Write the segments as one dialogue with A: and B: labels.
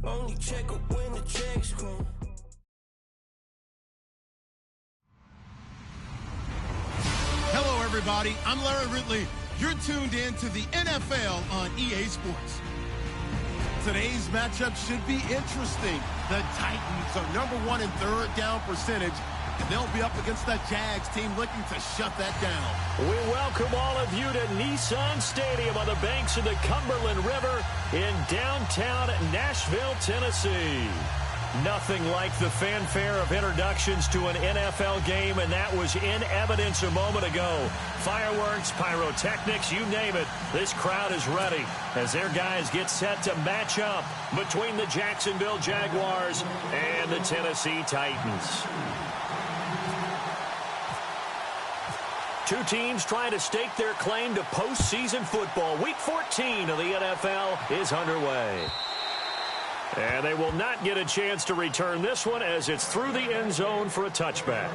A: Only check up when the checks come.
B: Hello, everybody. I'm Larry Ridley. You're tuned in to the NFL on EA Sports. Today's matchup should be interesting. The Titans are #1 in third down percentage, and they'll be up against the Jags team looking to shut that down.
C: We welcome all of you to Nissan Stadium on the banks of the Cumberland River in downtown Nashville, Tennessee. Nothing like the fanfare of introductions to an NFL game, and that was in evidence a moment ago. Fireworks, pyrotechnics, you name it. This crowd is ready as their guys get set to match up between the Jacksonville Jaguars and the Tennessee Titans. Two teams trying to stake their claim to postseason football. Week 14 of the NFL is underway. And they will not get a chance to return this one as it's through the end zone for a touchback.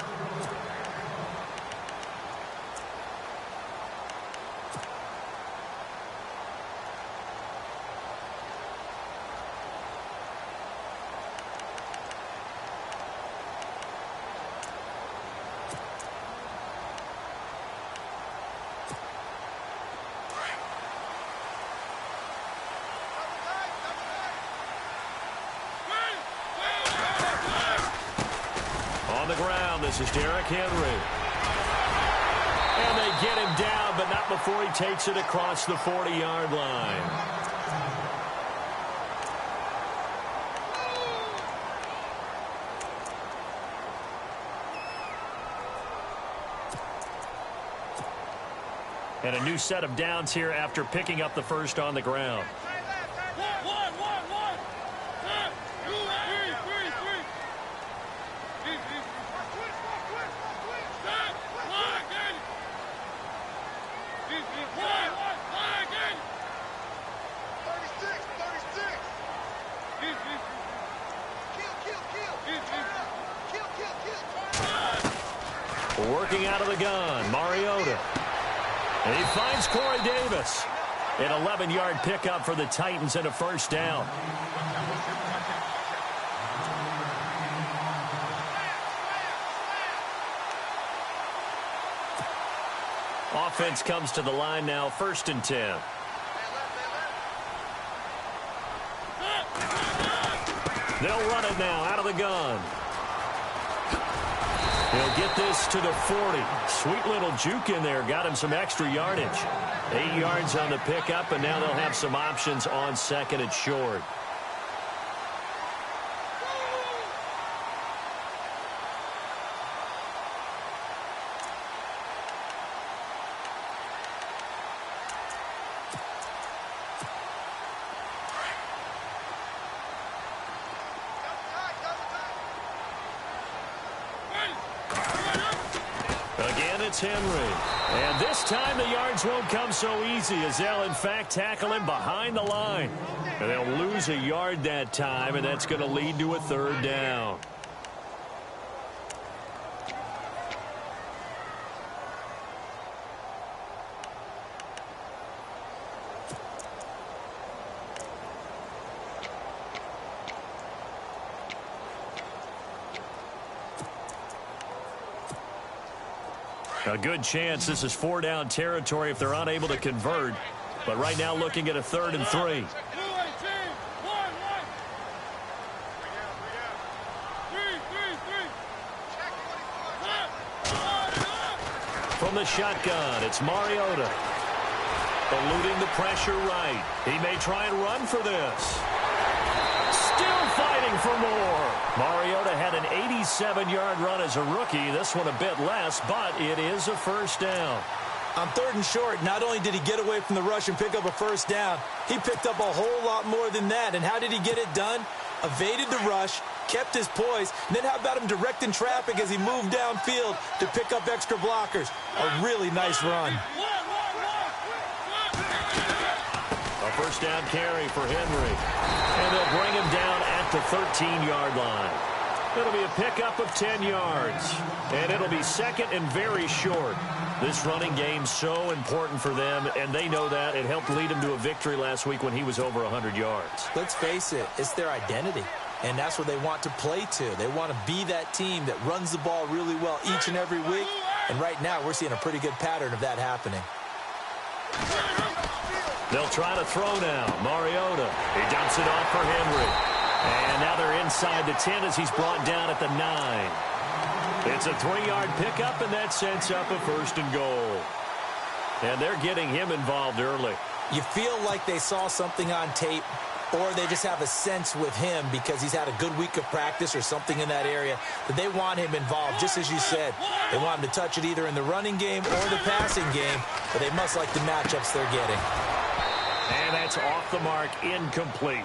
C: On the ground, this is Derrick Henry. And they get him down, but not before he takes it across the 40-yard line. And a new set of downs here after picking up the first on the ground. Working out of the gun, Mariota. And he finds Corey Davis. An 11-yard pickup for the Titans and a first down. Offense comes to the line now, 1st and 10. They'll run it now out of the gun. He'll get this to the 40. Sweet little juke in there. Got him some extra yardage. 8 yards on the pickup, and now they'll have some options on 2nd and short. It's Henry. And this time the yards won't come so easy as they'll, in fact, tackle him behind the line. And they'll lose a yard that time, and that's going to lead to a 3rd down. A good chance this is 4-down territory if they're unable to convert. But right now looking at a 3rd and 3. From the shotgun, it's Mariota. Eluding the pressure right. He may try and run for this. Still fighting for more. Mariota had an 87-yard run as a rookie. This one a bit less, but it is a first down.
D: On 3rd and short, not only did he get away from the rush and pick up a first down, he picked up a whole lot more than that. And how did he get it done? Evaded the rush, kept his poise, and then how about him directing traffic as he moved downfield to pick up extra blockers? A really nice run.
C: A first down carry for Henry. And they'll bring him down at the 13-yard line. It'll be a pickup of 10 yards. And it'll be 2nd and very short. This running game's so important for them, and they know that. It helped lead them to a victory last week when he was over 100 yards.
D: Let's face it, it's their identity, and that's what they want to play to. They want to be that team that runs the ball really well each and every week, and right now we're seeing a pretty good pattern of that happening.
C: They'll try to throw now. Mariota, he dumps it off for Henry. And now they're inside the 10 as he's brought down at the 9. It's a 3-yard pickup, and that sets up a 1st and goal. And they're getting him involved early.
D: You feel like they saw something on tape, or they just have a sense with him because he's had a good week of practice or something in that area that they want him involved, just as you said. They want him to touch it either in the running game or the passing game, but they must like the matchups they're getting.
C: And that's off the mark, incomplete.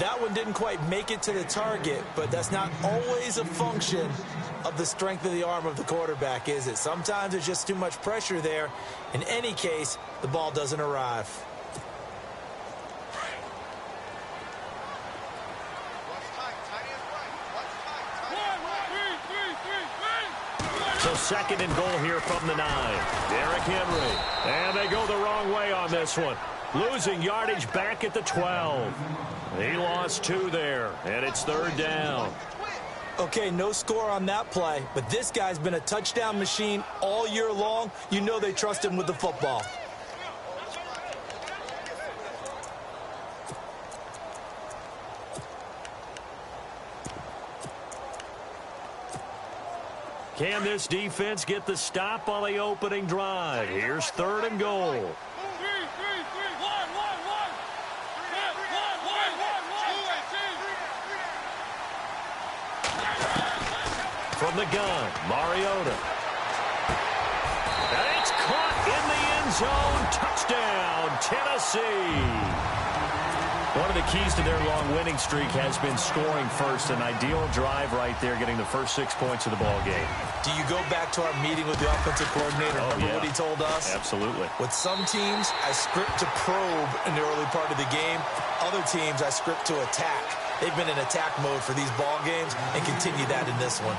D: That one didn't quite make it to the target, but that's not always a function of the strength of the arm of the quarterback, is it? Sometimes there's just too much pressure there. In any case, the ball doesn't arrive.
C: So 2nd and goal here from the 9. Derrick Henry. And they go the wrong way on this one. Losing yardage back at the 12. He lost 2 there, and it's 3rd down.
D: Okay, no score on that play, but this guy's been a touchdown machine all year long. You know they trust him with the football.
C: Can this defense get the stop on the opening drive? Here's 3rd and goal. From the gun, Mariota. And it's caught in the end zone. Touchdown, Tennessee. One of the keys to their long winning streak has been scoring first. An ideal drive right there, getting the first 6 points of the ball game.
D: Do you go back to our meeting with the offensive coordinator? Remember what he told us?
C: Absolutely.
D: With some teams, I script to probe in the early part of the game. Other teams, I script to attack. They've been in attack mode for these ball games and continue that in this one.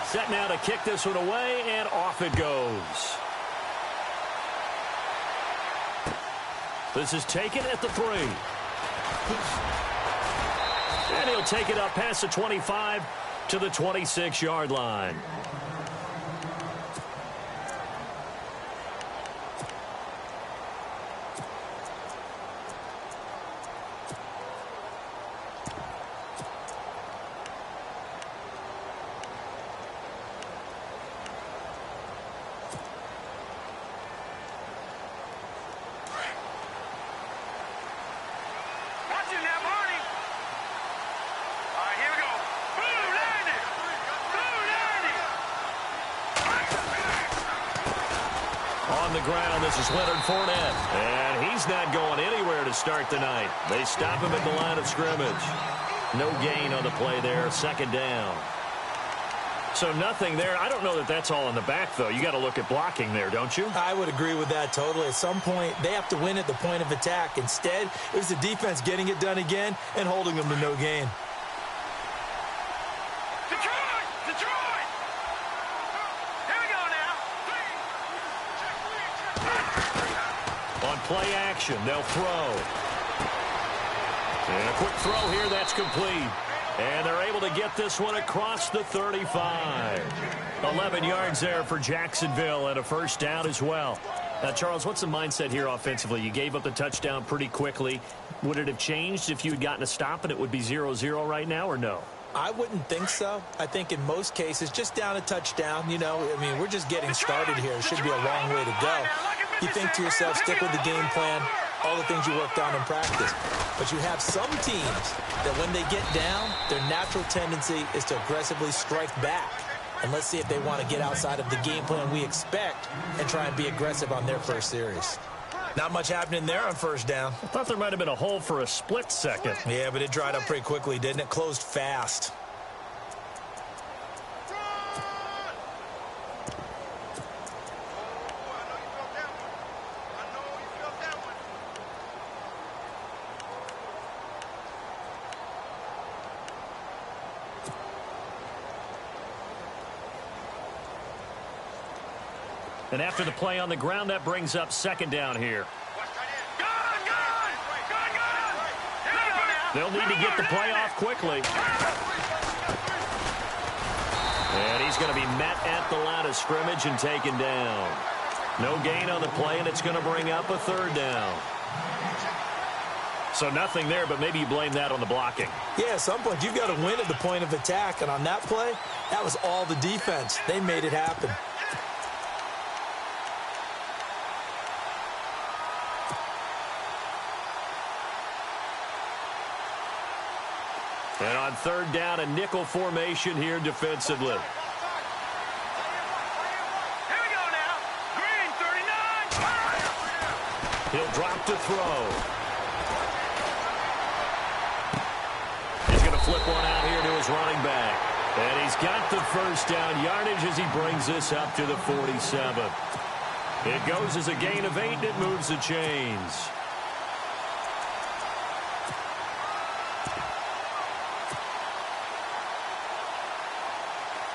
C: Set now to kick this one away, and off it goes. This is taken at the 3. And he'll take it up past the 25 to the 26-yard line. Ground. This is Leonard Fournette, and he's not going anywhere to start the night. They stop him at the line of scrimmage. No gain on the play there, 2nd down. So nothing there. I don't know that that's all in the back, though. You got to look at blocking there, don't you?
D: I would agree with that totally. At some point, they have to win at the point of attack. Instead, it was the defense getting it done again and holding them to no gain.
C: Play action. They'll throw. And a quick throw here. That's complete. And they're able to get this one across the 35. 11 yards there for Jacksonville and a 1st down as well. Now, Charles, what's the mindset here offensively? You gave up the touchdown pretty quickly. Would it have changed if you had gotten a stop and it would be 0-0 right now, or no?
D: I wouldn't think so. I think in most cases, just down a touchdown, you know, I mean, we're just getting started here. It should be a long way to go. You think to yourself, stick with the game plan, all the things you worked on in practice. But you have some teams that when they get down, their natural tendency is to aggressively strike back. And let's see if they want to get outside of the game plan we expect and try and be aggressive on their first series. Not much happening there on 1st down.
C: I thought there might have been a hole for a split second.
D: Yeah, but it dried up pretty quickly, didn't it? Closed fast.
C: And after the play on the ground, that brings up second down here. They'll need to get the play off quickly. And he's going to be met at the line of scrimmage and taken down. No gain on the play, and it's going to bring up a third down. So nothing there, but maybe you blame that on the blocking.
D: Yeah, at some point you've got to win at the point of attack, and on that play, that was all the defense. They made it happen.
C: And on third down, a nickel formation here defensively.
A: Here we go now. Green, 39.
C: He'll drop to throw. He's going to flip one out here to his running back. And he's got the first down yardage as he brings this up to the 47. It goes as a gain of 8, and it moves the chains.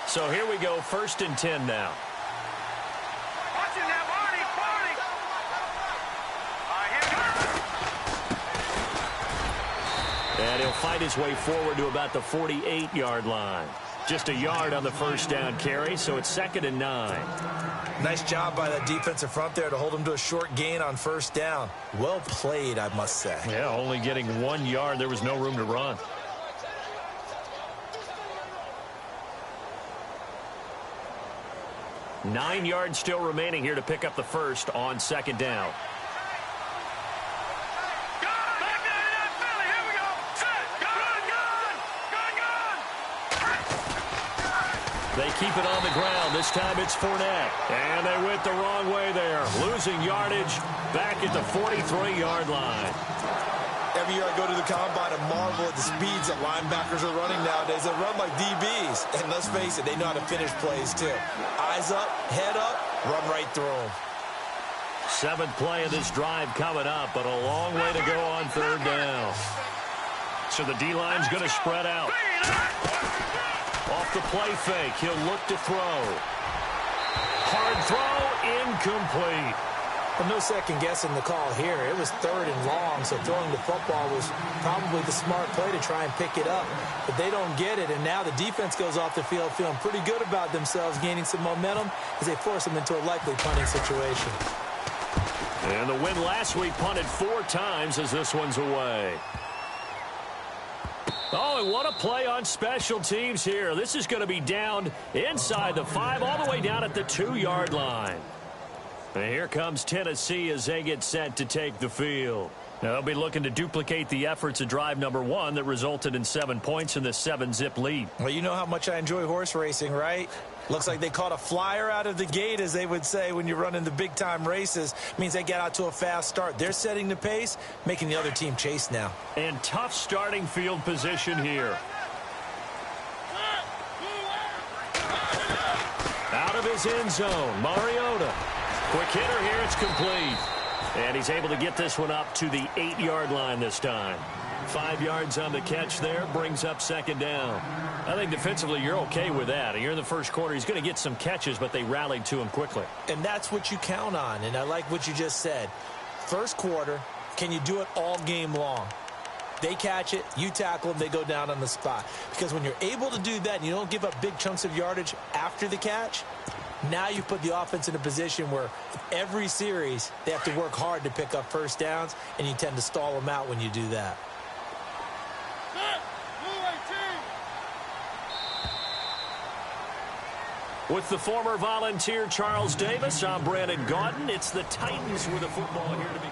C: So here we go, 1st and 10 now.
A: Watch it now, Barney. All right, here we go.
C: And he'll fight his way forward to about the 48-yard line. Just a yard on the first down carry, so it's 2nd and 9.
D: Nice job by that defensive front there to hold him to a short gain on first down. Well played, I must say.
C: Yeah, only getting 1 yard. There was no room to run. Nine yards still remaining here to pick up the first on 2nd down. They keep it on the ground. This time it's Fournette. And they went the wrong way there. Losing yardage back at the 43-yard line.
D: Every year I go to the combine and marvel at the speeds that linebackers are running nowadays. They run like DBs. And let's face it, they know how to finish plays too. Eyes up, head up, run right through them.
C: 7th play of this drive coming up, but a long way to go on 3rd down. So the D-line's going to spread out. Off the play fake, he'll look to throw. Hard throw, incomplete.
D: Well, no second guessing the call here. It was 3rd and long, so throwing the football was probably the smart play to try and pick it up. But they don't get it, and now the defense goes off the field feeling pretty good about themselves, gaining some momentum as they force them into a likely punting situation.
C: And the win last week punted 4 times as this one's away. Oh, and what a play on special teams here. This is going to be down inside the 5, all the way down at the 2-yard line. And here comes Tennessee as they get set to take the field. Now, they'll be looking to duplicate the efforts of drive number 1 that resulted in 7 points in the 7-zip lead.
D: Well, you know how much I enjoy horse racing, right? Looks like they caught a flyer out of the gate, as they would say when you're running the big-time races. Means they get out to a fast start. They're setting the pace, making the other team chase now.
C: And tough starting field position here. Out of his end zone, Mariota. Quick hitter here, it's complete. And he's able to get this one up to the 8-yard line this time. 5 yards on the catch there, brings up 2nd down. I think defensively you're okay with that. You're in the first quarter. He's going to get some catches, but they rallied to him quickly.
D: And that's what you count on, and I like what you just said. First quarter, can you do it all game long? They catch it, you tackle them, they go down on the spot. Because when you're able to do that and you don't give up big chunks of yardage after the catch, now you put the offense in a position where every series they have to work hard to pick up first downs, and you tend to stall them out when you do that.
C: With the former Volunteer Charles Davis, I'm Brandon Gaudin. It's the Titans with the football here to begin.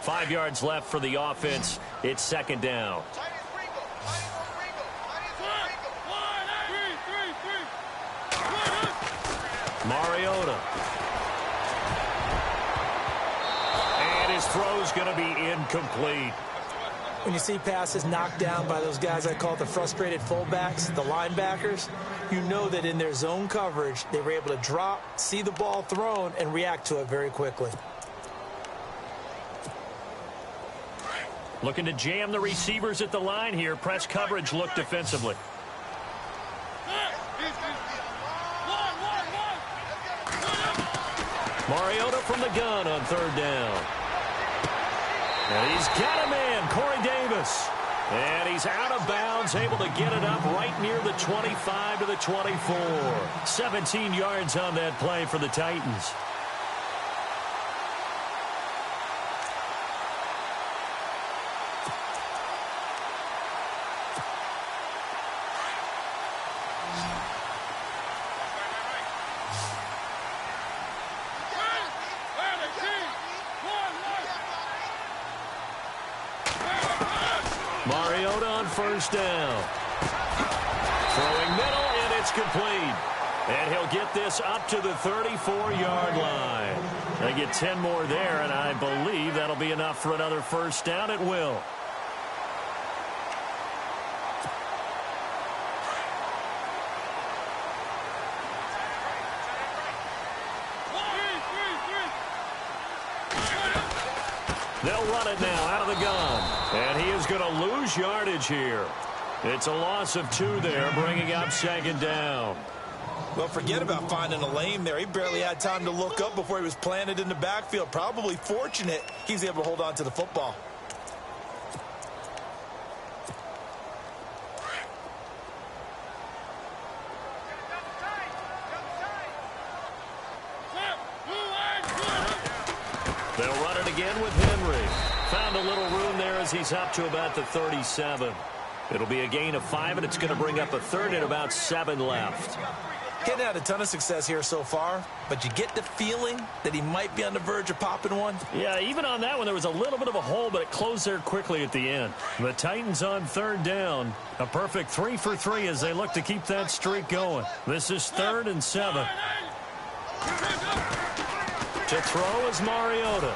C: Five yards left for the offense. It's 2nd down. Mariota. And his throw's going to be incomplete.
D: When you see passes knocked down by those guys I call the frustrated fullbacks, the linebackers, you know that in their zone coverage, they were able to drop, see the ball thrown, and react to it very quickly.
C: Looking to jam the receivers at the line here. Press coverage look defensively. Mariota from the gun on third down. And he's got a man, Corey Davis. And he's out of bounds, able to get it up right near the 25 to the 24. 17 yards on that play for the Titans. Mariota on first down. Throwing middle, and it's complete. And he'll get this up to the 34-yard line. They get 10 more there, and I believe that'll be enough for another first down. It will. They'll run it now out of the gun. And he is going to lose yardage here. It's a loss of 2 there, bringing up second down.
D: Well, forget about finding a lane there. He barely had time to look up before he was planted in the backfield. Probably fortunate he's able to hold on to the football.
C: They'll run it again with Henry. Found a little room there as he's up to about the 37. It'll be a gain of 5, and it's going to bring up a third and about 7 left.
D: Getting had a ton of success here so far, but you get the feeling that he might be on the verge of popping one.
C: Yeah, even on that one, there was a little bit of a hole, but it closed there quickly at the end. The Titans on third down. A perfect 3 for 3 as they look to keep that streak going. This is 3rd and 7. To throw is Mariota.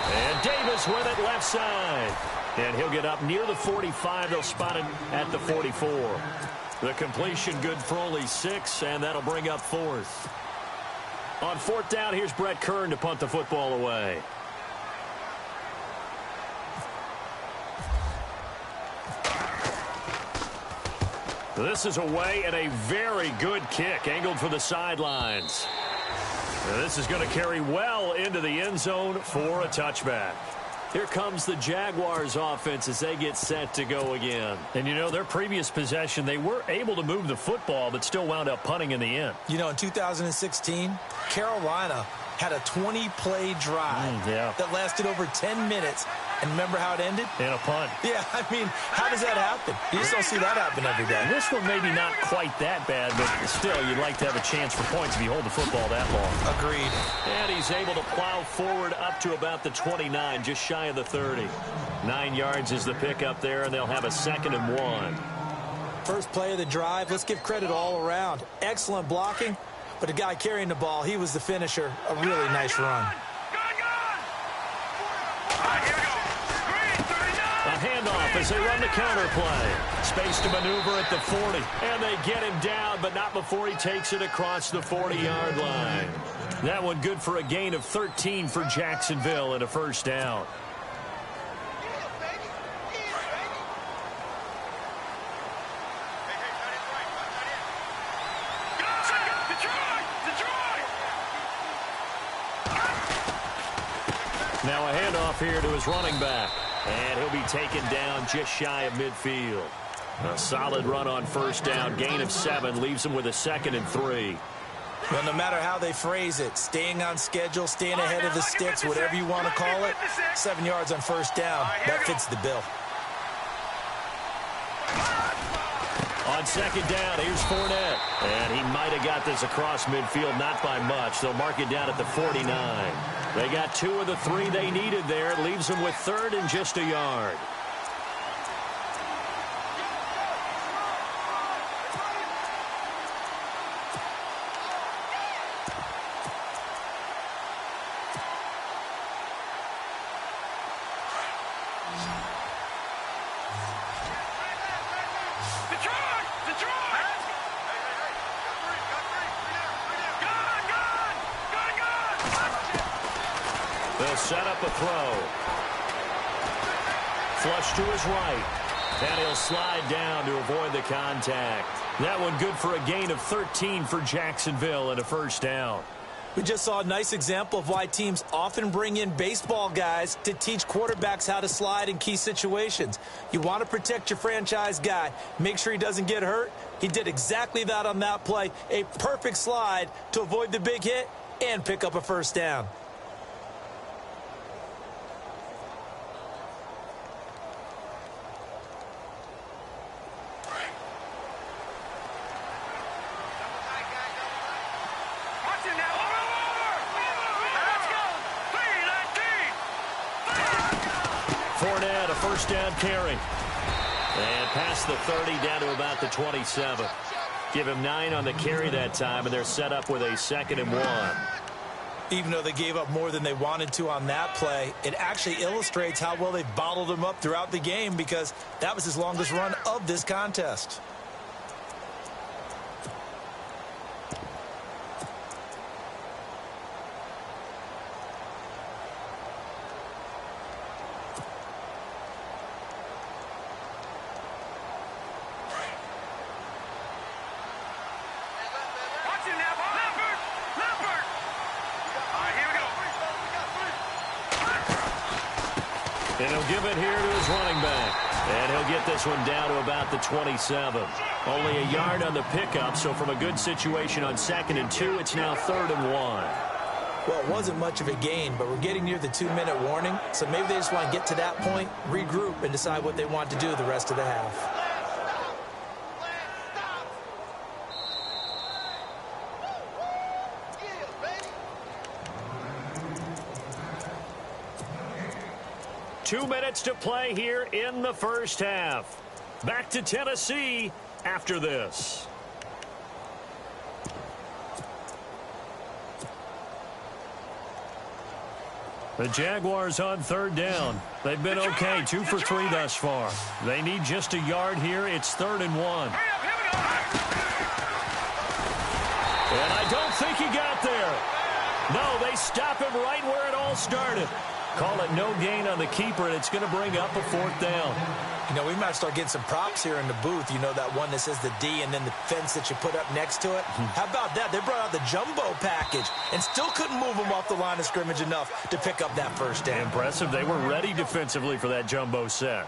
C: And Davis with it left side. And he'll get up near the 45. They'll spot him at the 44. The completion good for only 6, and that'll bring up 4th. On 4th down, here's Brett Kern to punt the football away. This is away and a very good kick angled for the sidelines. Now this is going to carry well into the end zone for a touchback. Here comes the Jaguars offense as they get set to go again. And, you know, their previous possession, they were able to move the football but still wound up punting in the end.
D: You know, in 2016, Carolina had a 20-play drive that lasted over 10 minutes. And remember how it ended?
C: In a punt.
D: Yeah, I mean, how does that happen? You just don't see that happen every day.
C: This one maybe not quite that bad, but still, you'd like to have a chance for points if you hold the football that long.
D: Agreed.
C: And he's able to plow forward up to about the 29, just shy of the 30. 9 yards is the pickup there, and they'll have a 2nd and 1.
D: First play of the drive, let's give credit all around. Excellent blocking, but the guy carrying the ball, he was the finisher. A really nice run.
C: Handoff as they run the counter play. Space to maneuver at the 40. And they get him down, but not before he takes it across the 40-yard line. That one good for a gain of 13 for Jacksonville and a first down. Now a handoff here to his running back. And he'll be taken down just shy of midfield. A solid run on first down. Gain of 7 leaves him with a 2nd and 3.
D: Well, no matter how they phrase it, staying on schedule, staying ahead of the sticks, whatever you want to call it, 7 yards on first down, that fits the bill.
C: On second down, here's Fournette. And he might have got this across midfield, not by much. They'll mark it down at the 49. They got 2 of the 3 they needed there. It leaves them with 3rd and just a yard. They'll set up a throw. Flush to his right. And he'll slide down to avoid the contact. That one good for a gain of 13 for Jacksonville and a first down.
D: We just saw a nice example of why teams often bring in baseball guys to teach quarterbacks how to slide in key situations. You want to protect your franchise guy. Make sure he doesn't get hurt. He did exactly that on that play. A perfect slide to avoid the big hit and pick up a first down.
C: Fournette, a first down carry. And past the 30, down to about the 27. Give him 9 on the carry that time, and they're set up with a 2nd and 1.
D: Even though they gave up more than they wanted to on that play, it actually illustrates how well they bottled him up throughout the game because that was his longest run of this contest.
C: And he'll give it here to his running back. And he'll get this one down to about the 27. Only a yard on the pickup, so from a good situation on 2nd and 2, it's now 3rd and 1.
D: Well, it wasn't much of a gain, but we're getting near the 2-minute warning, so maybe they just want to get to that point, regroup, and decide what they want to do the rest of the half.
C: 2 minutes to play here in the first half. Back to Tennessee after this. The Jaguars on 3rd down. They've been okay, 2 for 3 thus far. They need just a yard here. It's 3rd and 1. And I don't think he got there. No, they stop him right where it all started. Call it no gain on the keeper, and it's going to bring up a 4th down.
D: You know, we might start getting some props here in the booth. You know, that one that says the D and then the fence that you put up next to it. How about that? They brought out the jumbo package and still couldn't move them off the line of scrimmage enough to pick up that first down.
C: Impressive. They were ready defensively for that jumbo set.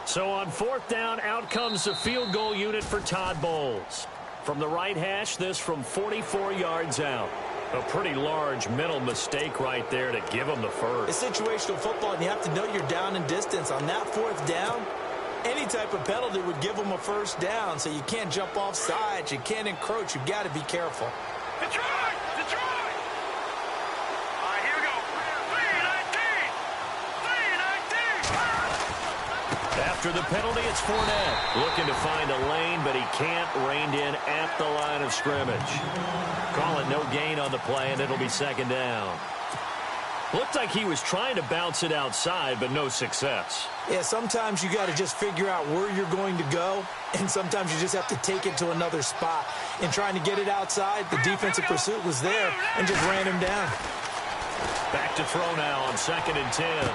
C: So on 4th down, out comes the field goal unit for Todd Bowles. From the right hash, this from 44 yards out. A pretty large mental mistake right there to give them the first.
D: It's situational football, and you have to know you're down in distance. On that 4th down, any type of penalty would give them a first down, so you can't jump off sides. You can't encroach. You've got to be careful.
A: Detroit! Detroit! All right, here we go. 3-19! 3-19!
C: After the penalty, it's Fournette. Looking to find a lane, but he can't. Reined in at the line of scrimmage. Call it no gain on the play, and it'll be 2nd down. Looked like he was trying to bounce it outside, but no success.
D: Yeah, sometimes you got to just figure out where you're going to go, and sometimes you just have to take it to another spot. In trying to get it outside, the defensive pursuit was there and just ran him down.
C: Back to throw now on 2nd and 10.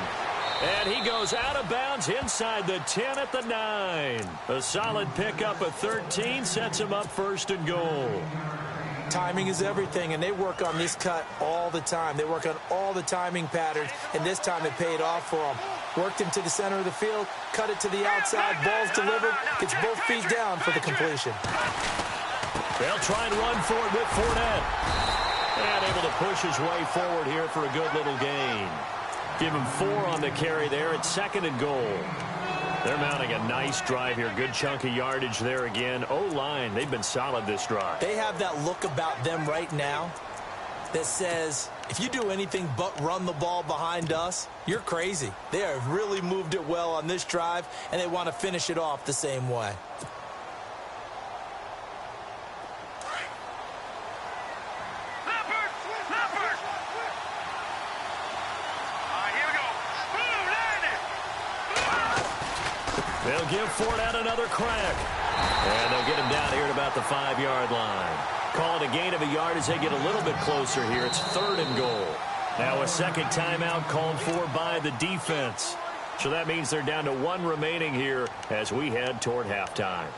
C: And he goes out of bounds inside the 10 at the 9. A solid pickup of 13 sets him up 1st and goal.
D: Timing is everything, and they work on this cut all the time. They work on all the timing patterns, and this time it paid off for them. Worked him to the center of the field, cut it to the outside, ball's delivered, gets both feet down for the completion.
C: They'll try and run for it with Fournette. And able to push his way forward here for a good little gain. Give him 4 on the carry there at 2nd and goal. They're mounting a nice drive here. Good chunk of yardage there again. O-line, they've been solid this drive.
D: They have that look about them right now that says, if you do anything but run the ball behind us, you're crazy. They have really moved it well on this drive, and they want to finish it off the same way.
C: They'll give Fournette another crack. And they'll get him down here at about the 5-yard line. Call it a gain of a yard as they get a little bit closer here. It's 3rd and goal. Now a second timeout called for by the defense. So that means they're down to 1 remaining here as we head toward halftime.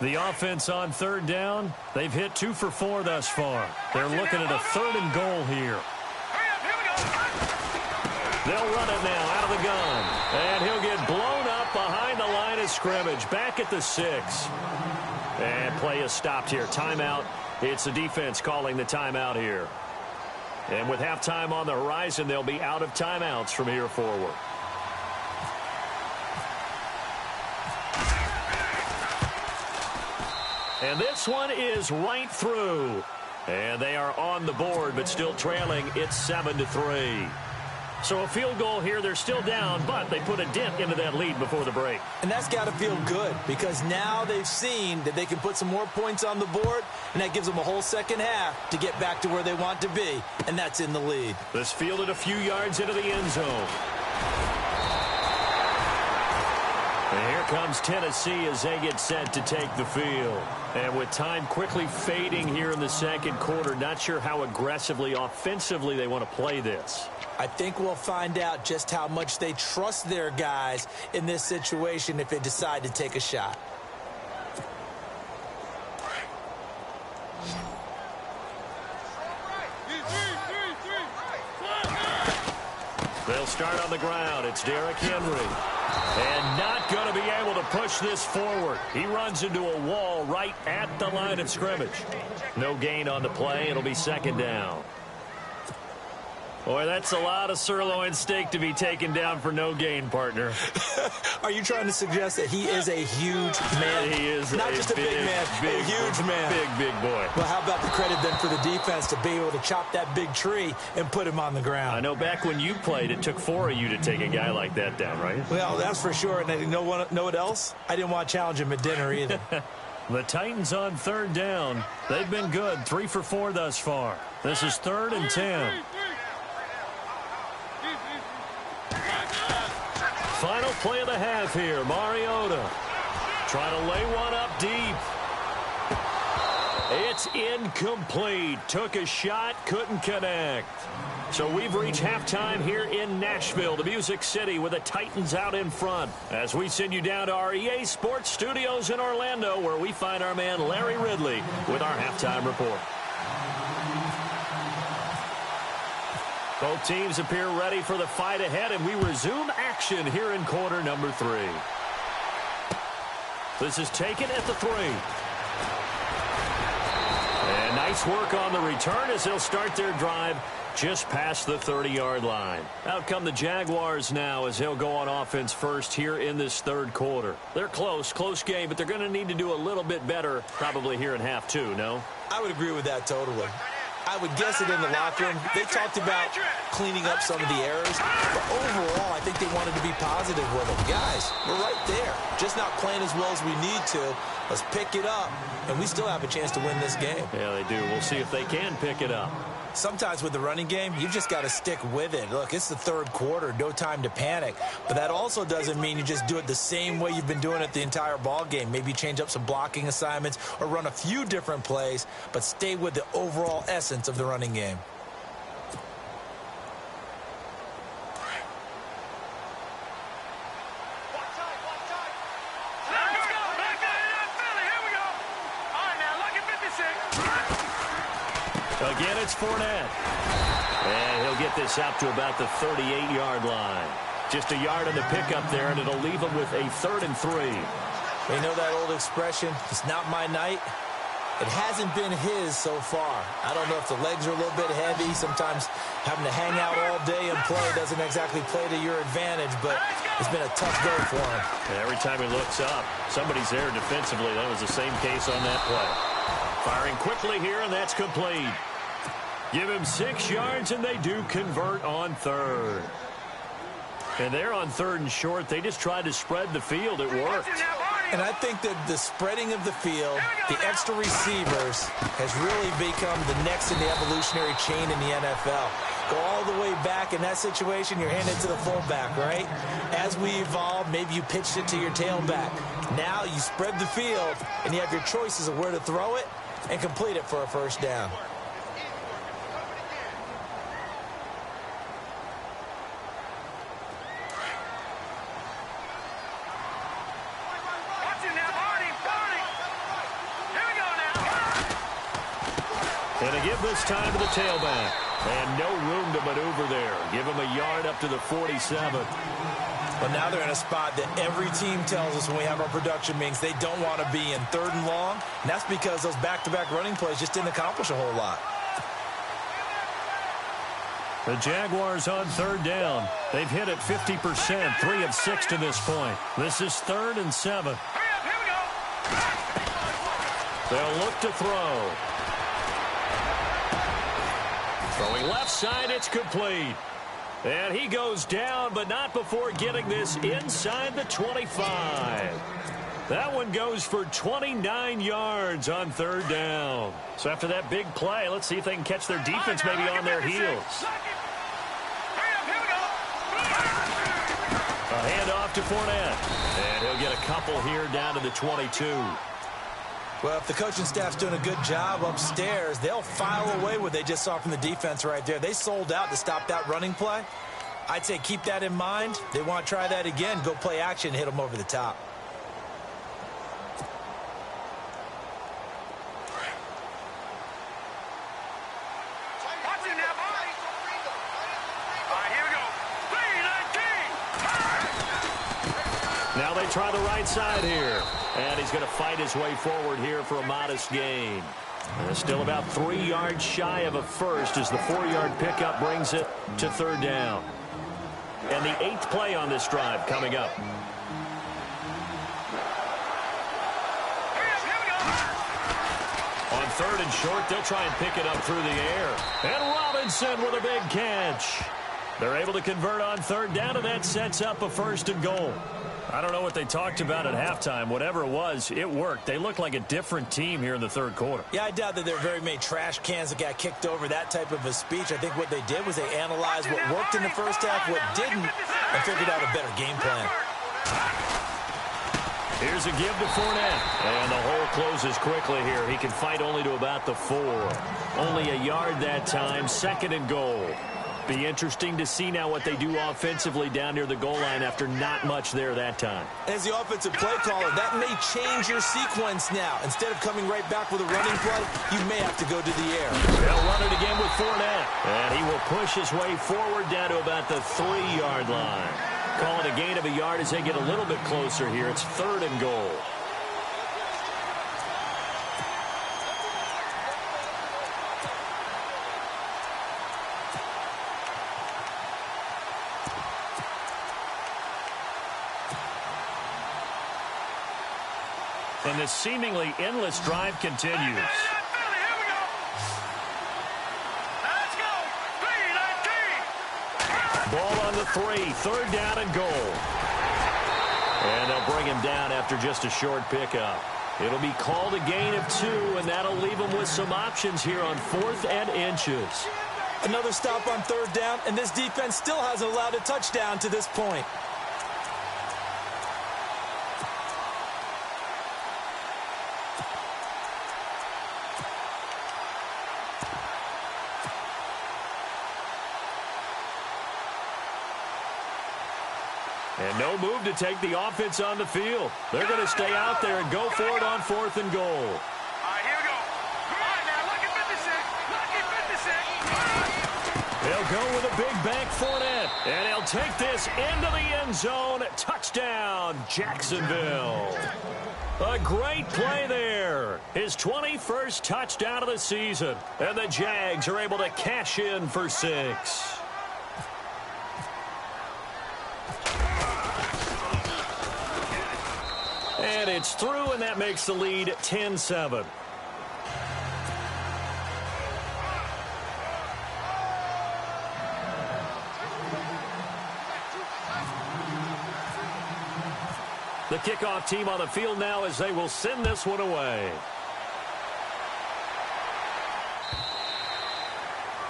C: The offense on 3rd down, they've hit 2 for 4 thus far. They're looking at a 3rd and goal here. They'll run it now out of the gun. And he'll get blown up behind the line of scrimmage. Back at the 6. And play is stopped here. Timeout. It's the defense calling the timeout here. And with halftime on the horizon, they'll be out of timeouts from here forward. And this one is right through. And they are on the board, but still trailing. It's 7-3. So a field goal here. They're still down, but they put a dent into that lead before the break.
D: And that's got to feel good because now they've seen that they can put some more points on the board, and that gives them a whole second half to get back to where they want to be, and that's in the lead.
C: This fielded a few yards into the end zone. And here comes Tennessee as they get set to take the field. And with time quickly fading here in the second quarter, not sure how aggressively, offensively they want to play this.
D: I think we'll find out just how much they trust their guys in this situation if they decide to take a shot.
C: They'll start on the ground. It's Derrick Henry. And not going to be able to push this forward. He runs into a wall right at the line of scrimmage. No gain on the play. It'll be 2nd down. Boy, that's a lot of sirloin steak to be taken down for no gain, partner.
D: Are you trying to suggest that he is a huge man?
C: He is
D: not just a big man, a huge man.
C: Big boy.
D: Well, how about the credit then for the defense to be able to chop that big tree and put him on the ground?
C: I know back when you played, it took 4 of you to take a guy like that down, right?
D: Well, that's for sure. And you know what else? I didn't want to challenge him at dinner either.
C: The Titans on 3rd down. They've been good, 3 for 4 thus far. This is 3rd and 10. Final play of the half here. Mariota trying to lay one up deep. It's incomplete. Took a shot, couldn't connect. So we've reached halftime here in Nashville, the Music City, with the Titans out in front. As we send you down to our EA Sports Studios in Orlando, where we find our man Larry Ridley with our halftime report. Both teams appear ready for the fight ahead, and we resume action here in quarter number 3. This is taken at the 3. And nice work on the return as they'll start their drive just past the 30-yard line. Out come the Jaguars now as they'll go on offense first here in this 3rd quarter. They're close game, but they're going to need to do a little bit better probably here in half 2, no?
D: I would agree with that totally. I would guess it in the locker room. They talked about cleaning up some of the errors. But overall, I think they wanted to be positive with them. Guys, we're right there. Just not playing as well as we need to. Let's pick it up. And we still have a chance to win this game.
C: Yeah, they do. We'll see if they can pick it up.
D: Sometimes with the running game, you've just got to stick with it. Look, it's the 3rd quarter. No time to panic. But that also doesn't mean you just do it the same way you've been doing it the entire ball game. Maybe change up some blocking assignments or run a few different plays, but stay with the overall essence of the running game.
C: Again, it's Fournette. And he'll get this out to about the 38-yard line. Just a yard on the pickup there, and it'll leave him with a 3rd and 3.
D: You know that old expression, it's not my night? It hasn't been his so far. I don't know if the legs are a little bit heavy. Sometimes having to hang out all day and play doesn't exactly play to your advantage, but it's been a tough go for him.
C: And every time he looks up, somebody's there defensively. That was the same case on that play. Firing quickly here, and that's complete. Give him 6 yards, and they do convert on 3rd. And they're on 3rd and short. They just tried to spread the field. It worked.
D: And I think that the spreading of the field, the extra receivers, has really become the next in the evolutionary chain in the NFL. Go all the way back in that situation, you're handed to the fullback, right? As we evolve, maybe you pitched it to your tailback. Now you spread the field, and you have your choices of where to throw it and complete it for a first down.
C: And they give this time to the tailback. And no room to maneuver there. Give him a yard up to the 47.
D: But now they're in a spot that every team tells us when we have our production meetings they don't want to be in, 3rd and long. And that's because those back-to-back running plays just didn't accomplish a whole lot.
C: The Jaguars on 3rd down. They've hit it 50%, 3 of 6 to this point. This is 3rd and 7. They'll look to throw. Throwing left side, it's complete. And he goes down, but not before getting this inside the 25. That one goes for 29 yards on 3rd down. So after that big play, let's see if they can catch their defense maybe on their heels. A handoff to Fournette. And he'll get a couple here down to the 22.
D: Well, if the coaching staff's doing a good job upstairs, they'll file away what they just saw from the defense right there. They sold out to stop that running play. I'd say keep that in mind. They want to try that again. Go play action, hit them over the top.
C: Now they try the right side here. And he's going to fight his way forward here for a modest gain. And still about 3 yards shy of a first as the 4-yard pickup brings it to 3rd down. And the 8th play on this drive coming up. On 3rd and short, they'll try and pick it up through the air. And Robinson with a big catch. They're able to convert on 3rd down, and that sets up a 1st and goal. I don't know what they talked about at halftime. Whatever it was, it worked. They look like a different team here in the 3rd quarter.
D: Yeah, I doubt that there are very many trash cans that got kicked over, that type of a speech. I think what they did was they analyzed what worked in the first half, what didn't, and figured out a better game plan.
C: Here's a give to Fournette. And the hole closes quickly here. He can fight only to about the 4. Only a yard that time, 2nd and goal. Be interesting to see now what they do offensively down near the goal line after not much there that time.
D: As the offensive play caller, that may change your sequence now. Instead of coming right back with a running play, you may have to go to the air.
C: They'll run it again with Fournette. And he will push his way forward down to about the 3-yard line. Call it a gain of a yard as they get a little bit closer here. It's 3rd and goal. And this seemingly endless drive continues. Ball on the 3, 3rd down and goal. And they'll bring him down after just a short pickup. It'll be called a gain of 2, and that'll leave them with some options here on 4th and inches.
D: Another stop on 3rd down, and this defense still hasn't allowed a touchdown to this point.
C: And no move to take the offense on the field. They're going to stay out there and go for it on 4th and goal.
A: All right, here we go. All right, now, look at 56. Look at 56.
C: They'll go with a big bank Fournette. And he'll take this into the end zone. Touchdown, Jacksonville. A great play there. His 21st touchdown of the season. And the Jags are able to cash in for 6. And it's through, and that makes the lead 10-7. The kickoff team on the field now as they will send this one away.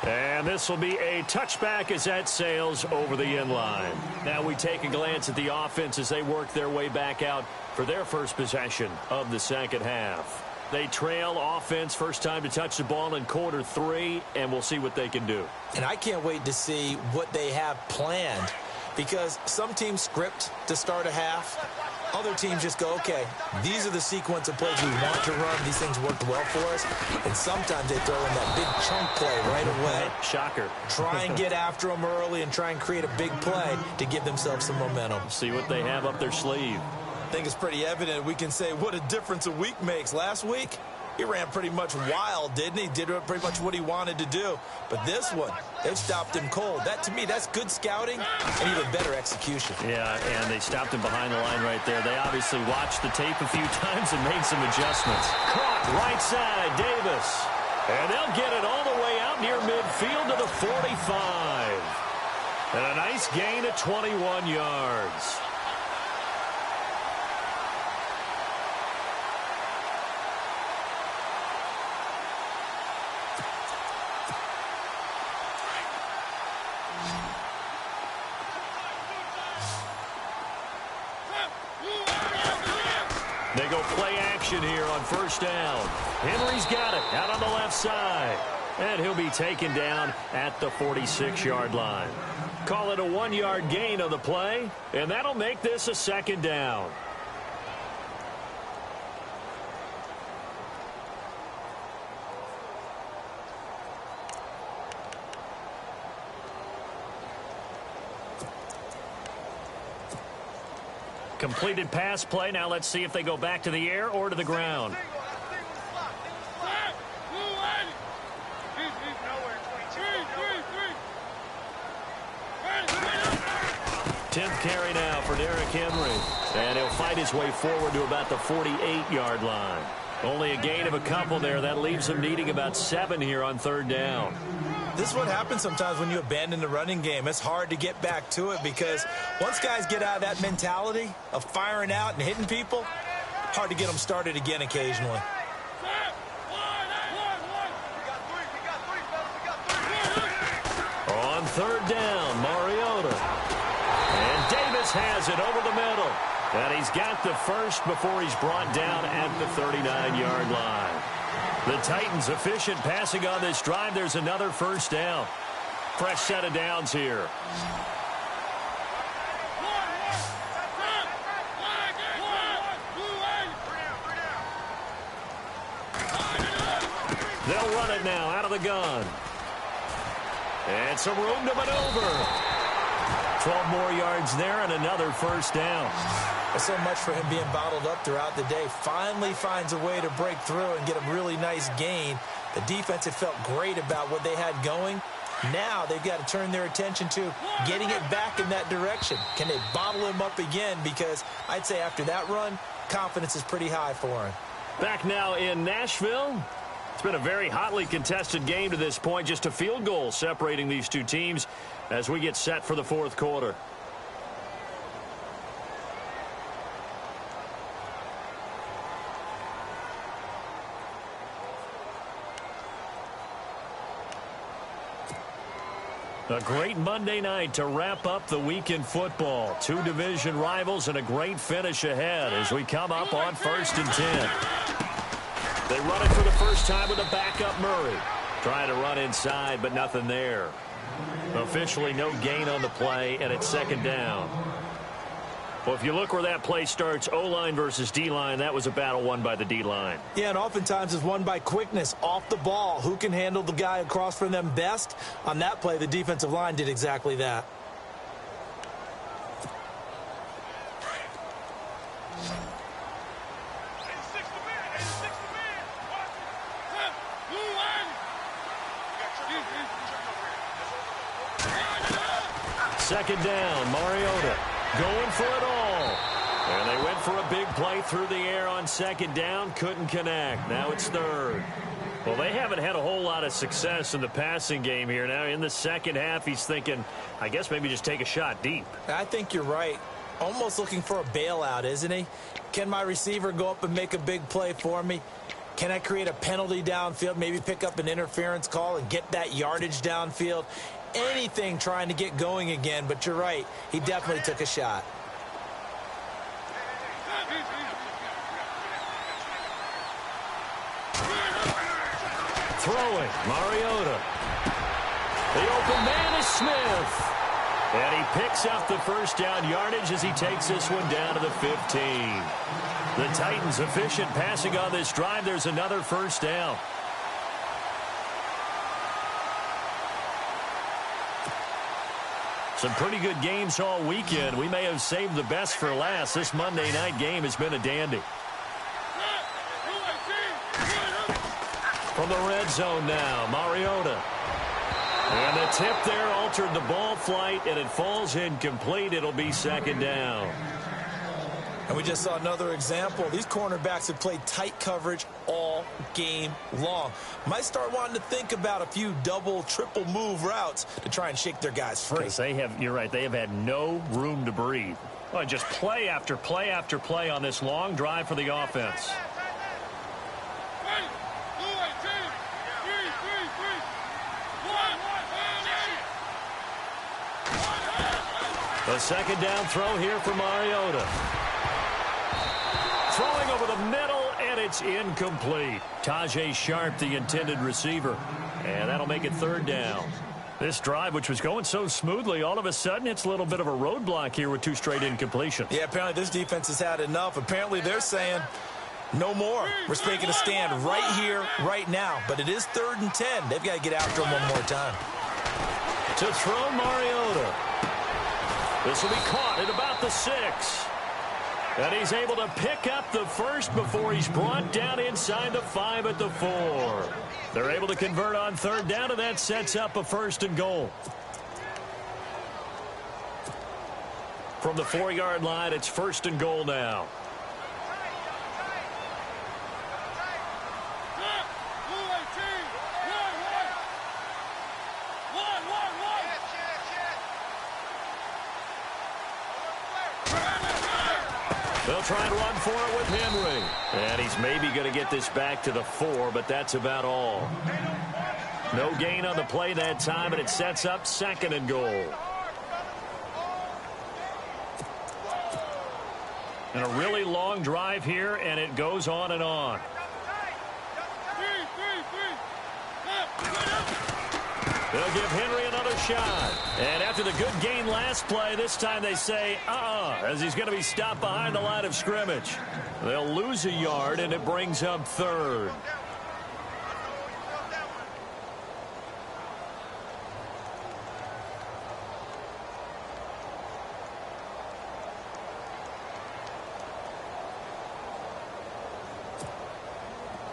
C: And this will be a touchback as that sails over the end line. Now we take a glance at the offense as they work their way back out for their first possession of the second half. They trail offense first time to touch the ball in quarter 3, and we'll see what they can do.
D: And I can't wait to see what they have planned, because some teams script to start a half. Other teams just go, okay, these are the sequence of plays we want to run. These things worked well for us. And sometimes they throw in that big chunk play right away.
C: Shocker.
D: Try and get after them early and try and create a big play to give themselves some momentum.
C: See what they have up their sleeve.
D: I think it's pretty evident we can say what a difference a week makes. Last week, he ran pretty much wild, didn't he? Did pretty much what he wanted to do. But this one, they've stopped him cold. That, to me, that's good scouting and even better execution.
C: Yeah, and they stopped him behind the line right there. They obviously watched the tape a few times and made some adjustments. Caught right side, Davis. And they'll get it all the way out near midfield to the 45. And a nice gain of 21 yards. They go play action here on first down. Henry's got it out on the left side. And he'll be taken down at the 46-yard line. Call it a 1-yard gain on the play, and that'll make this a second down. Completed pass play. Now let's see if they go back to the air or to the ground. 10th carry now for Derrick Henry. And he'll fight his way forward to about the 48-yard line. Only a gain of a couple there. That leaves him needing about 7 here on third down.
D: This is what happens sometimes when you abandon the running game. It's hard to get back to it because once guys get out of that mentality of firing out and hitting people, hard to get them started again occasionally.
C: On third down, Mariota. And Davis has it over the middle. And he's got the first before he's brought down at the 39-yard line. The Titans efficient passing on this drive. There's another first down. Fresh set of downs here. They'll run it now out of the gun. And some room to maneuver. 12 more yards there and another first down.
D: So much for him being bottled up throughout the day. Finally finds a way to break through and get a really nice gain. The defense had felt great about what they had going. Now they've got to turn their attention to getting it back in that direction. Can they bottle him up again? Because I'd say after that run, confidence is pretty high for him.
C: Back now in Nashville. It's been a very hotly contested game to this point. Just a field goal separating these two teams as we get set for the fourth quarter. A great Monday night to wrap up the week in football. Two division rivals and a great finish ahead as we come up on 1st and 10. They run it for the first time with a backup Murray. Trying to run inside, but nothing there. Officially no gain on the play, and it's second down. Well, if you look where that play starts, O-line versus D-line, that was a battle won by the D-line.
D: Yeah, and oftentimes it's won by quickness off the ball. Who can handle the guy across from them best? On that play, the defensive line did exactly that.
C: Second down, Mariota going for it all. And they went for a big play through the air on second down, couldn't connect. Now it's third. Well, they haven't had a whole lot of success in the passing game here. Now in the second half, he's thinking, I guess maybe just take a shot deep.
D: I think you're right. Almost looking for a bailout, isn't he? Can my receiver go up and make a big play for me? Can I create a penalty downfield, maybe pick up an interference call and get that yardage downfield? Anything trying to get going again, but you're right. He definitely took a shot.
C: Throwing, Mariota. The open man is Smith. And he picks up the first down yardage as he takes this one down to the 15. The Titans efficient passing on this drive. There's another first down. Some pretty good games all weekend. We may have saved the best for last. This Monday night game has been a dandy. From the red zone now, Mariota. And the tip there altered the ball flight, and it falls incomplete. It'll be second down.
D: And we just saw another example. These cornerbacks have played tight coverage all game long. Might start wanting to think about a few double, triple move routes to try and shake their guys free.
C: Because you're right, they have had no room to breathe. Well, just play after play after play on this long drive for the offense. The second down throw here for Mariota. Throwing over the middle, and it's incomplete. Tajay Sharp, the intended receiver. And that'll make it third down. This drive, which was going so smoothly, all of a sudden it's a little bit of a roadblock here with two straight incompletions.
D: Yeah, apparently this defense has had enough. Apparently they're saying no more. We're taking a stand right here, right now. But it is 3rd and 10. They've got to get after him one more time.
C: To throw Mariota. This will be caught at about the 6. And he's able to pick up the first before he's brought down inside the 5 at the 4. They're able to convert on third down, and that sets up a 1st and goal. From the 4-yard line, it's 1st and goal now. They'll try and run for it with Henry. And he's maybe going to get this back to the 4, but that's about all. No gain on the play that time, and it sets up 2nd and goal. And a really long drive here, and it goes on and on. They'll give Henry another shot. And after the good gain last play, this time they say, as he's going to be stopped behind the line of scrimmage. They'll lose a yard, and it brings up 3rd.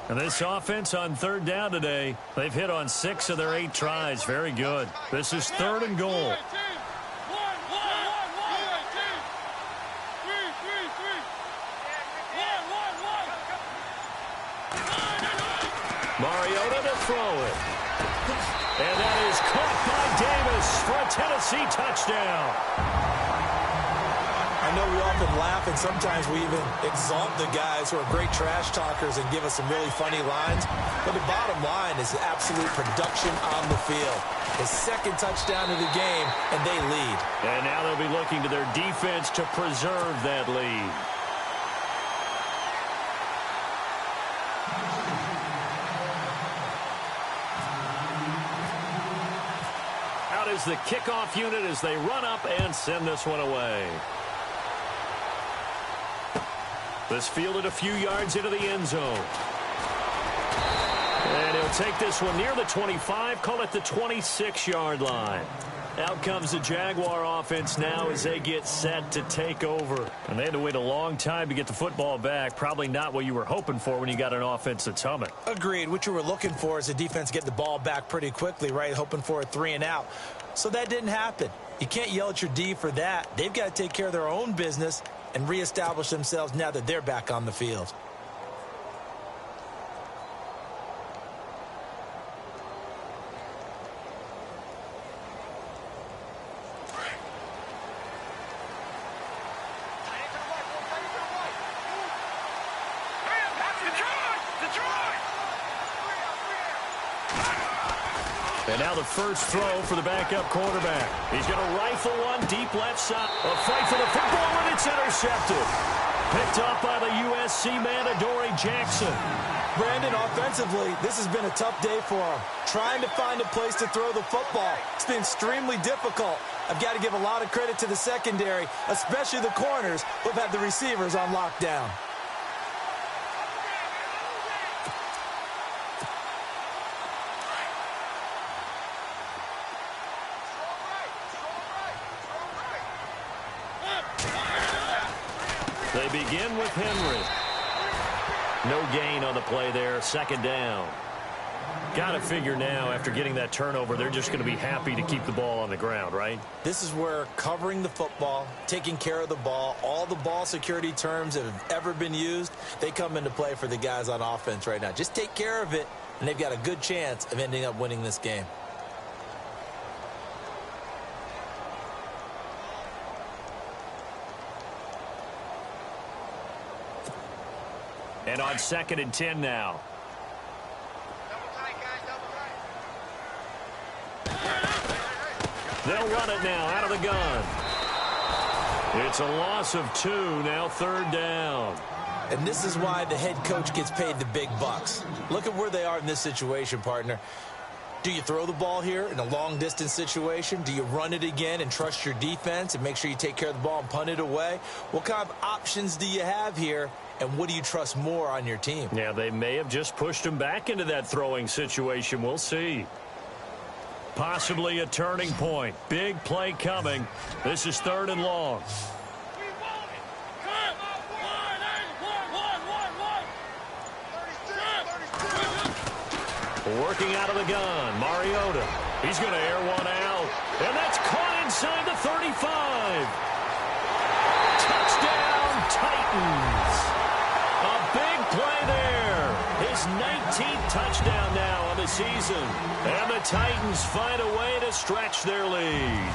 C: And this offense on third down today, they've hit on 6 of their 8 tries. Very good. This is 3rd and goal. Mariota to throw it. And that is caught by Davis for a Tennessee touchdown.
D: I know we often laugh, and sometimes we even exalt the guys who are great trash talkers and give us some really funny lines. But the bottom line is absolute production on the field. The 2nd touchdown of the game, and they lead.
C: And now they'll be looking to their defense to preserve that lead. Out is the kickoff unit as they run up and send this one away. This fielded a few yards into the end zone. And he'll take this one near the 25, call it the 26-yard line. Out comes the Jaguar offense now as they get set to take over. And they had to wait a long time to get the football back. Probably not what you were hoping for when you got an offense that's humming.
D: Agreed. What you were looking for is the defense get the ball back pretty quickly, right? Hoping for a 3 and out. So that didn't happen. You can't yell at your D for that. They've got to take care of their own business and reestablish themselves now that they're back on the field.
C: And now the first throw for the backup quarterback. He's going to rifle one deep left side. A fight for the football, and it's intercepted. Picked off by the USC man, Adoree Jackson.
D: Brandon, offensively, this has been a tough day for him. Trying to find a place to throw the football. It's been extremely difficult. I've got to give a lot of credit to the secondary, especially the corners, who have had the receivers on lockdown.
C: They begin with Henry. No gain on the play there. Second down. Got to figure now, after getting that turnover, they're just going to be happy to keep the ball on the ground, right?
D: This is where covering the football, taking care of the ball, all the ball security terms that have ever been used, they come into play for the guys on offense right now. Just take care of it, and they've got a good chance of ending up winning this game.
C: And on 2nd and 10 now. They'll run it now out of the gun. It's a loss of 2, now 3rd down.
D: And this is why the head coach gets paid the big bucks. Look at where they are in this situation, partner. Do you throw the ball here in a long-distance situation? Do you run it again and trust your defense and make sure you take care of the ball and punt it away? What kind of options do you have here, and what do you trust more on your team?
C: Yeah, they may have just pushed him back into that throwing situation. We'll see. Possibly a turning point. Big play coming. This is 3rd and long. Working out of the gun, Mariota. He's going to air one out. And that's caught inside the 35. Touchdown, Titans. A big play there. His 19th touchdown now on the season. And the Titans find a way to stretch their lead.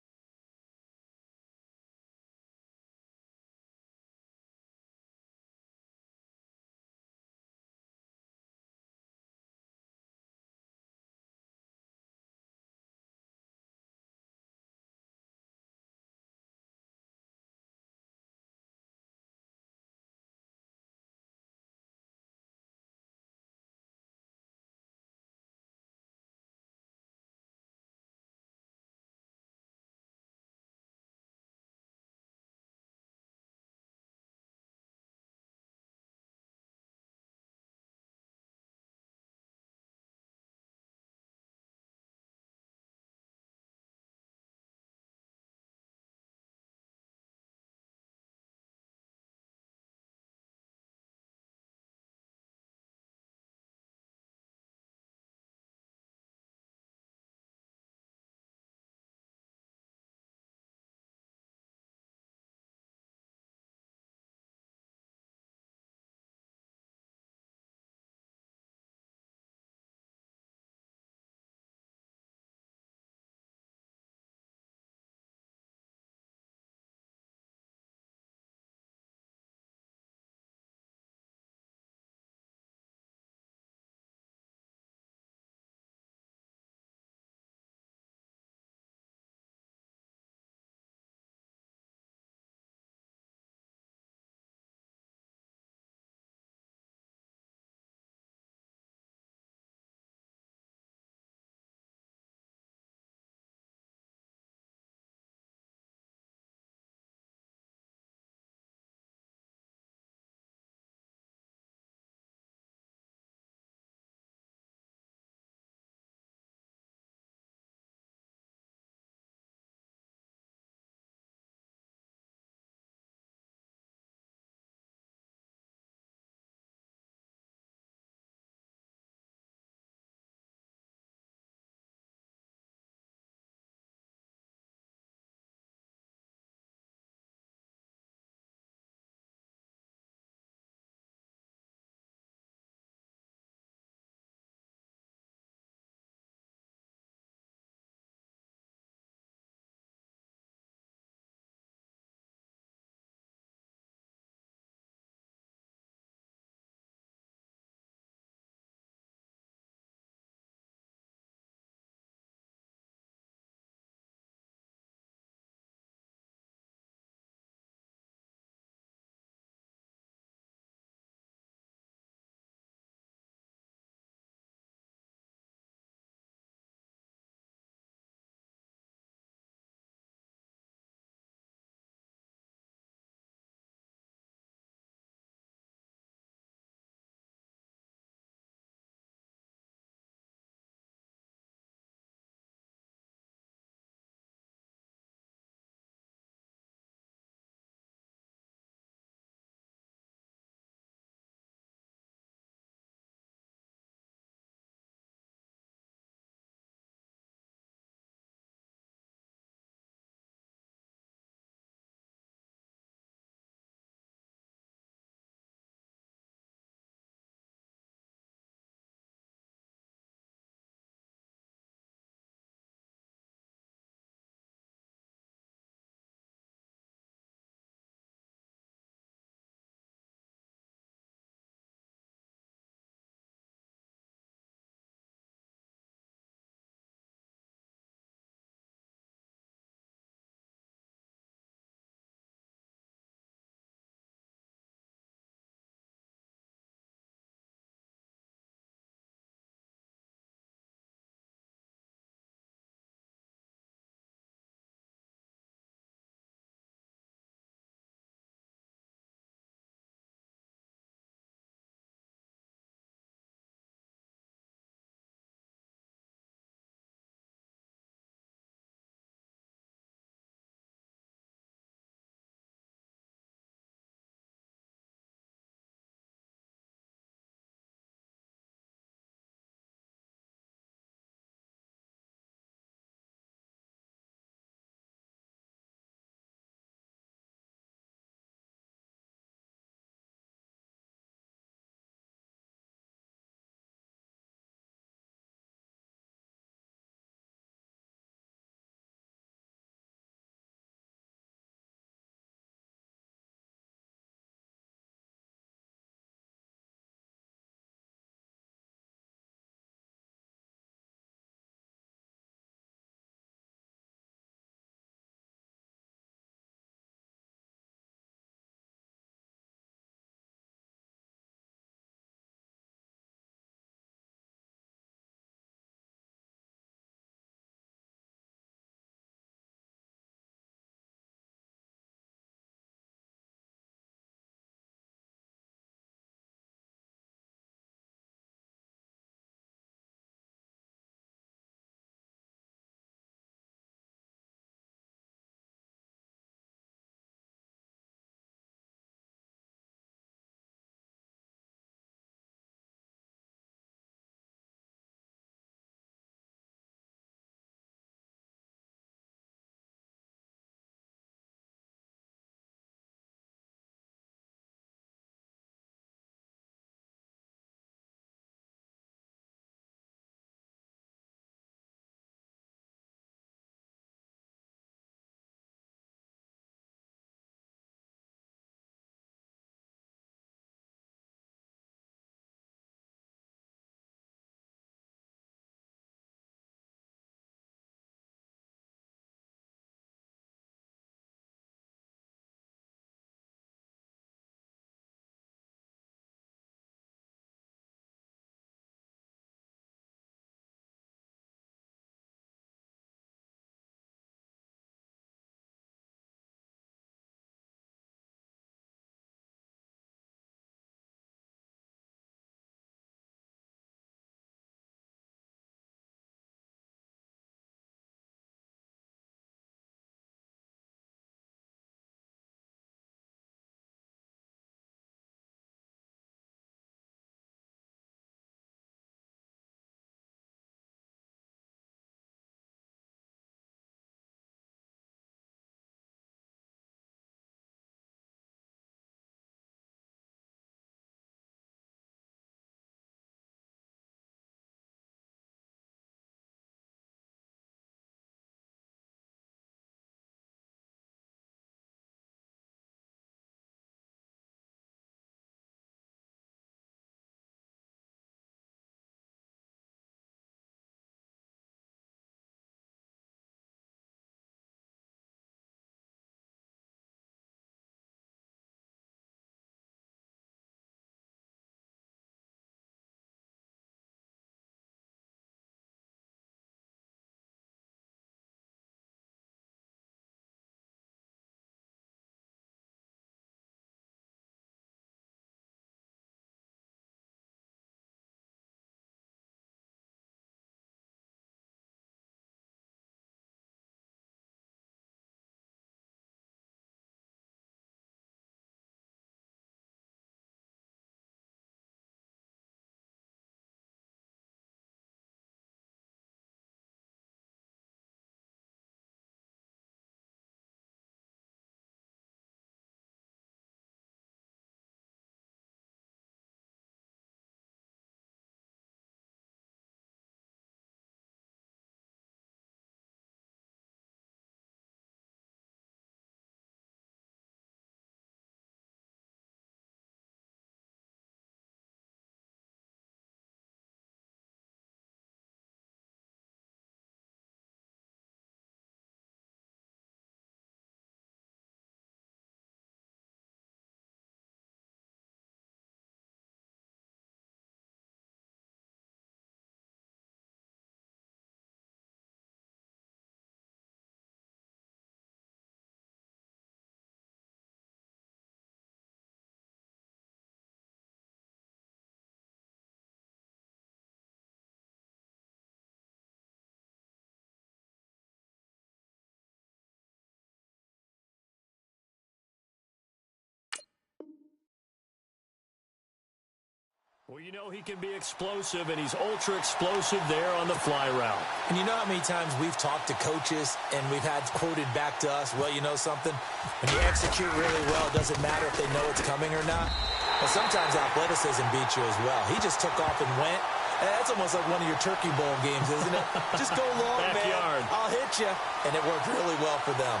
C: Well, you know he can be explosive, and he's ultra-explosive there on the fly route.
D: And you know how many times we've talked to coaches and we've had quoted back to us, well, you know something? When you execute really well, it doesn't matter if they know it's coming or not. But sometimes athleticism beats you as well. He just took off and went. And that's almost like one of your Turkey Bowl games, isn't it? Just go long,
C: Backyard.
D: man. I'll hit you. And it worked really well for them.